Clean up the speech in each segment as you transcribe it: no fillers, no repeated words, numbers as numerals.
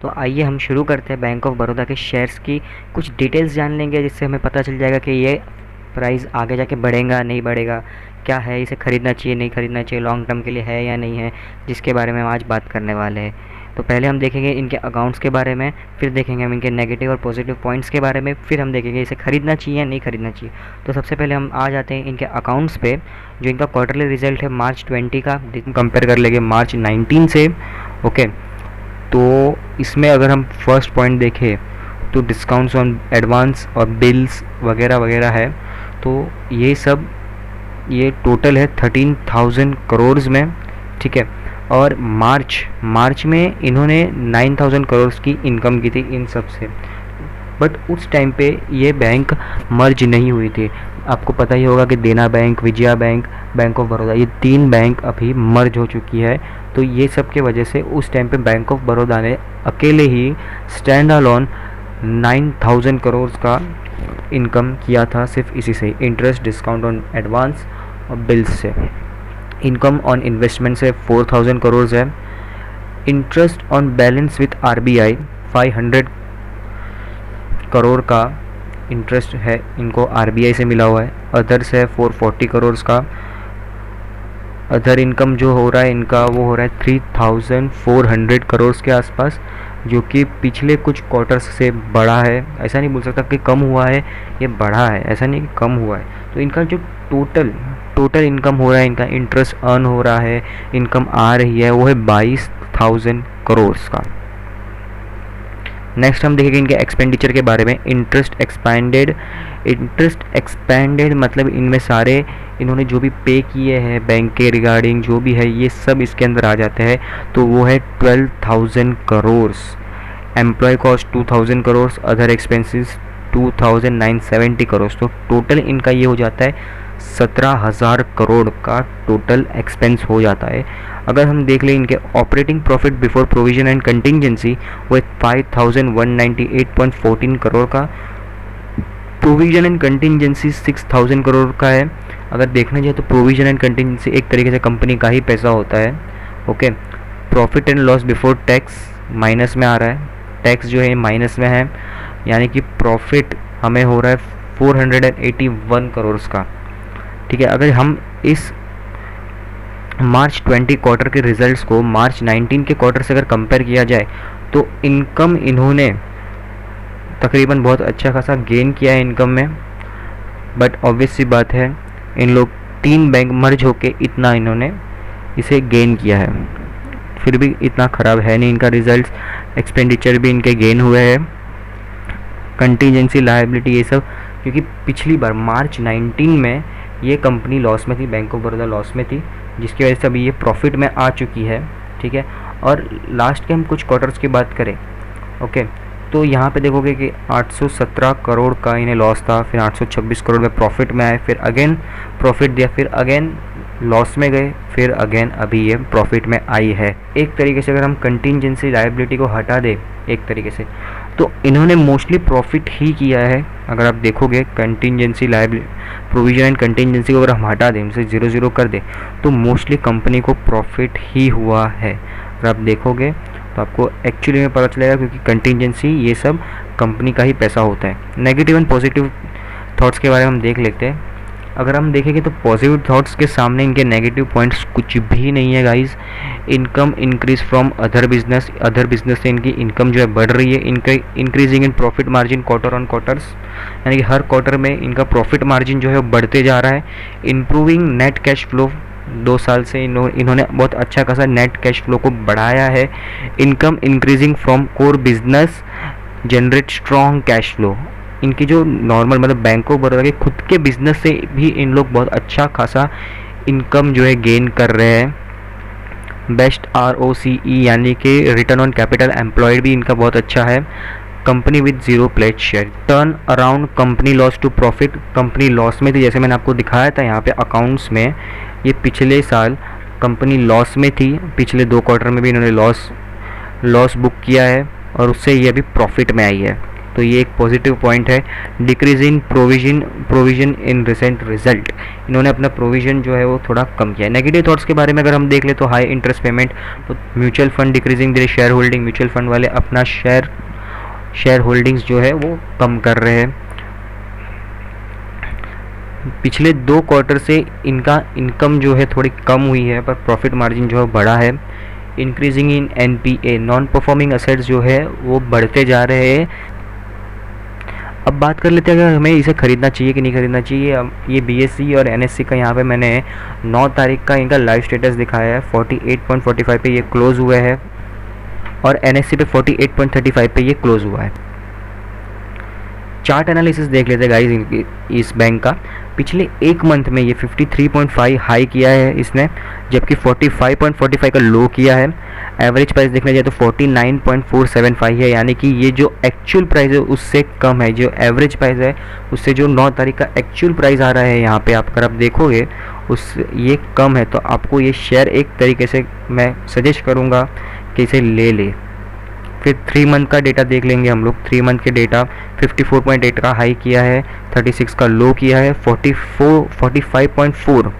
तो आइए हम शुरू करते हैं बैंक ऑफ बड़ौदा के शेयर्स की कुछ डिटेल्स जान लेंगे, जिससे हमें पता चल जाएगा कि ये प्राइस आगे जाके बढ़ेगा नहीं बढ़ेगा, क्या है, इसे ख़रीदना चाहिए नहीं ख़रीदना चाहिए, लॉन्ग टर्म के लिए है या नहीं है, जिसके बारे में हम आज बात करने वाले हैं। तो पहले हम देखेंगे इनके अकाउंट्स के बारे में, फिर देखेंगे हम इनके नेगेटिव और पॉजिटिव पॉइंट्स के बारे में, फिर हम देखेंगे इसे ख़रीदना चाहिए या नहीं ख़रीदना चाहिए। तो सबसे पहले हम आ जाते हैं इनके अकाउंट्स पे। जो इनका क्वार्टरली रिजल्ट है मार्च 20 का, कंपेयर कर लेंगे मार्च 19 से। ओके, तो इसमें अगर हम फर्स्ट पॉइंट देखें तो डिस्काउंट्स ऑन एडवांस और बिल्स वगैरह वगैरह है, तो ये टोटल है 13,000 करोड़ में, ठीक है। और मार्च में इन्होंने 9,000 करोड़ की इनकम की थी इन सब से, बट उस टाइम पे ये बैंक मर्ज नहीं हुई थी। आपको पता ही होगा कि देना bank, Vijaya bank, bank of Baroda, ये 3 बैंक अभी मर्ज हो चुकी है। तो ये सब के वजह से उस टाइम पे बैंक ऑफ बड़ौदा ने अकेले ही स्टैंड अलोन 9,000 करोड़ का इनकम किया था, सिर्फ इसी से, इंटरेस्ट, डिस्काउंट ऑन एडवांस और बिल्स से। इनकम ऑन इन्वेस्टमेंट से 4,000 करोड़ है। Interest on balance with RBI 500 crore का इंटरेस्ट है, इनको आरबीआई से मिला हुआ है। अदर्स है 440 करोड़ का। अदर इनकम जो हो रहा है इनका, वो हो रहा है 3,400 करोड़ के आसपास, जो कि पिछले कुछ क्वार्टर्स से बढ़ा है। ऐसा नहीं बोल सकता कि कम हुआ है, ये बढ़ा है, ऐसा नहीं कि कम हुआ है। तो इनका जो टोटल इनकम हो रहा है, इनका इंटरेस्ट अर्न हो रहा है, इनकम आ रही है, वो है 22,000 करोड़ का। नेक्स्ट हम देखेंगे इनके एक्सपेंडिचर के बारे में। इंटरेस्ट एक्सपेंडेड मतलब इनमें सारे इन्होंने जो भी पे किए हैं बैंक के रिगार्डिंग जो भी है, ये सब इसके अंदर आ जाते हैं। तो वो है 12,000 crore. Employ cost 2,000 crore, other expenses 2,970 crore. तो टोटल इनका ये हो जाता है 17,000 करोड़ का टोटल एक्सपेंस हो जाता है। अगर हम देख लें इनके operating profit before provision and contingency, वो 5,198.14 करोड़ का। प्रोविजन एंड कंटिंजेंसी 6,000 करोड़ का है। अगर देखने जाए तो प्रोविजन एंड कंटिंजेंसी एक तरीके से कंपनी का ही पैसा होता है। Okay, profit and loss before tax minus में आ रहा है, टैक्स जो है माइनस में है, यानी कि प्रॉफिट हमें हो रहा है 481 करोड़ का, ठीक है। अगर हम इस मार्च 20 क्वार्टर के रिजल्ट्स को मार्च 19 के क्वार्टर से अगर कंपेयर किया जाए, तो इनकम इन्होंने तकरीबन बहुत अच्छा खासा गेन किया है इनकम में। बट ऑब्वियस सी बात है, इन लोग 3 बैंक मर्ज होके इतना इन्होंने इसे गेन किया है, फिर भी इतना ख़राब है नहीं इनका रिजल्ट्स। एक्सपेंडिचर भी इनके गेन हुए हैं, कंटीजेंसी लायबिलिटी ये सब, क्योंकि पिछली बार मार्च 19 में ये कंपनी लॉस में थी, बैंक ऑफ बड़ौदा लॉस में थी, जिसकी वजह से अभी ये प्रॉफिट में आ चुकी है, ठीक है। और लास्ट के हम कुछ क्वार्टर्स की बात करें, ओके, तो यहाँ पे देखोगे कि 817 करोड़ का इन्हें लॉस था, फिर 826 करोड़ में प्रॉफिट में आए, फिर अगेन प्रॉफिट दिया, फिर अगेन लॉस में गए, फिर अगेन अभी ये प्रॉफिट में आई है। एक तरीके से अगर हम कंटीजेंसी लायबिलिटी को हटा दें एक तरीके से, तो इन्होंने मोस्टली प्रॉफिट ही किया है। अगर आप देखोगे contingency liability, provision and contingency को अगर हम हटा दें, उसे 0-0 कर दें, तो मोस्टली कंपनी को प्रॉफिट ही हुआ है। अगर आप देखोगे तो आपको एक्चुअली में पता चलेगा, क्योंकि कंटीजेंसी ये सब कंपनी का ही पैसा होता है। नेगेटिव एंड पॉजिटिव थॉट्स के बारे में हम देख लेते हैं। अगर हम देखेंगे तो पॉजिटिव थॉट्स के सामने इनके नेगेटिव पॉइंट्स कुछ भी नहीं है guys. Income increase from other business से इनकी इनकम जो है बढ़ रही है। इनका increasing in profit margin quarter on quarters, यानी कि हर क्वार्टर में इनका प्रॉफिट मार्जिन जो है बढ़ते जा रहा है। इम्प्रूविंग नेट कैश फ्लो, 2 साल से इन्होंने बहुत अच्छा खासा नेट कैश फ्लो को बढ़ाया है। Income increasing from core business generate strong cash flow, इनकी जो नॉर्मल मतलब बैंक ऑफ बड़ौदा के खुद के बिजनेस से भी इन लोग बहुत अच्छा खासा इनकम जो है गेन कर रहे हैं। बेस्ट ROCE यानी कि रिटर्न ऑन कैपिटल एम्प्लॉयड भी इनका बहुत अच्छा है। Company with 0 pledge share. Turn around company loss to profit, company loss में थी, जैसे मैंने आपको दिखाया था यहाँ पे अकाउंट्स में, ये पिछले साल कंपनी लॉस में थी, पिछले 2 क्वार्टर में भी इन्होंने लॉस बुक किया है, और उससे ये अभी प्रॉफिट में आई है। तो ये एक पॉजिटिव पॉइंट है। Decrease in provision in recent result, इन्होंने अपना प्रोविजन जो है वो थोड़ा कम किया है। नेगेटिव थॉट्स के बारे में अगर हम देख ले तो हाई इंटरेस्ट पेमेंट, तो mutual fund decreasing their share holding, mutual fund वाले अपना शेयर होल्डिंग्स जो है वो कम कर रहे हैं। पिछले 2 क्वार्टर से इनका इनकम जो है थोड़ी कम हुई है, पर प्रॉफिट मार्जिन जो है बढ़ा है। Increasing in NPA, non performing assets जो है वो बढ़ते जा रहे हैं। अब बात कर लेते हैं अगर हमें इसे खरीदना चाहिए कि नहीं खरीदना चाहिए। ये बीएससी और एनएससी का यहाँ पे मैंने 9 तारीख का इनका लाइव स्टेटस दिखाया है। 48.45 पे ये क्लोज हुआ है और एनएससी पे 48.35 पे ये क्लोज हुआ है। चार्ट एनालिसिस देख लेते हैं गाइस इस बैंक का। पिछले 1 मंथ में ये 53.5 हाई किया है इसने, जबकि 45.45 का लो किया है। एवरेज प्राइस देखने जाए तो 49.475 है, यानी कि ये जो एक्चुअल प्राइस है उससे कम है। जो एवरेज प्राइस है उससे जो 9 तारीख का एक्चुअल प्राइस आ रहा है यहाँ पे अगर आप देखोगे उस ये कम है। तो आपको ये शेयर एक तरीके से मैं सजेस्ट करूँगा कि इसे ले ले। फिर 3 मंथ का डेटा देख लेंगे हम लोग। 3 मंथ के डेटा 54.8 का हाई किया है, 36 का लो किया है, 45.4।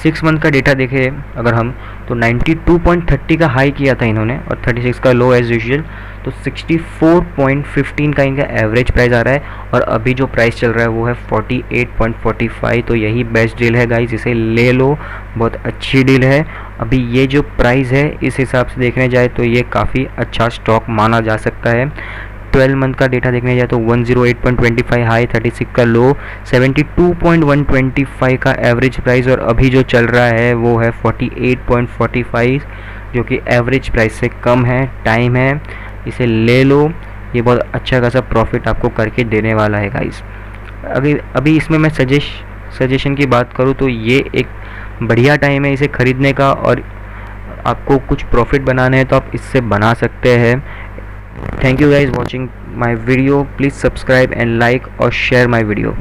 6 मंथ का डेटा देखें अगर हम तो 92.30 का हाई किया था इन्होंने और 36 का लो एज यूजुअल। तो 64.15 का इनका एवरेज प्राइस आ रहा है और अभी जो प्राइस चल रहा है वो है 48.45। तो यही बेस्ट डील है गाइस, इसे ले लो, बहुत अच्छी डील है। अभी ये जो प्राइस है इस हिसाब से देखने जाए तो ये काफ़ी अच्छा स्टॉक माना जा सकता है। 12 मंथ का डेटा देखने जाए तो 108.25 हाई, 36 का लो, 72.125 का एवरेज प्राइस और अभी जो चल रहा है वो है 48.45, जो कि एवरेज प्राइस से कम है। टाइम है, इसे ले लो, ये बहुत अच्छा खासा प्रॉफिट आपको करके देने वाला है गाइस। अभी इसमें मैं सजेशन की बात करूँ तो ये एक बढ़िया टाइम है इसे खरीदने का, और आपको कुछ प्रॉफिट बनाना है तो आप इससे बना सकते हैं। Thank you guys watching my video. Please subscribe and like or share my video.